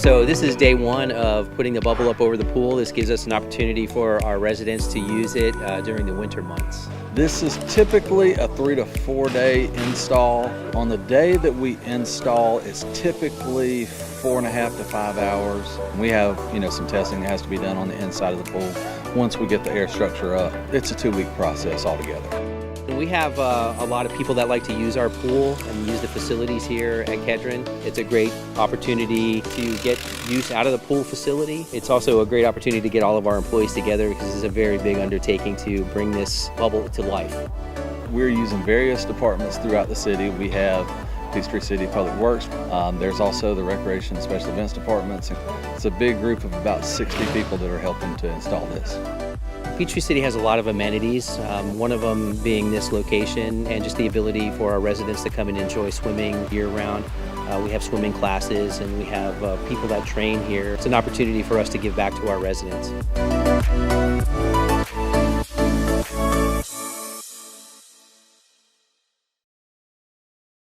So this is day one of putting the bubble up over the pool. This gives us an opportunity for our residents to use it during the winter months. This is typically a 3 to 4 day install. On the day that we install, it's typically 4.5 to 5 hours. We have, some testing that has to be done on the inside of the pool. Once we get the air structure up, it's a 2-week process altogether. We have a lot of people that like to use our pool and use the facilities here at Kedron. It's a great opportunity to get use out of the pool facility. It's also a great opportunity to get all of our employees together because it's a very big undertaking to bring this bubble to life. We're using various departments throughout the city. We have Peachtree City Public Works. There's also the Recreation and Special Events departments. It's a big group of about 60 people that are helping to install this. Peachtree City has a lot of amenities, one of them being this location and just the ability for our residents to come and enjoy swimming year-round. We have swimming classes and we have people that train here. It's an opportunity for us to give back to our residents.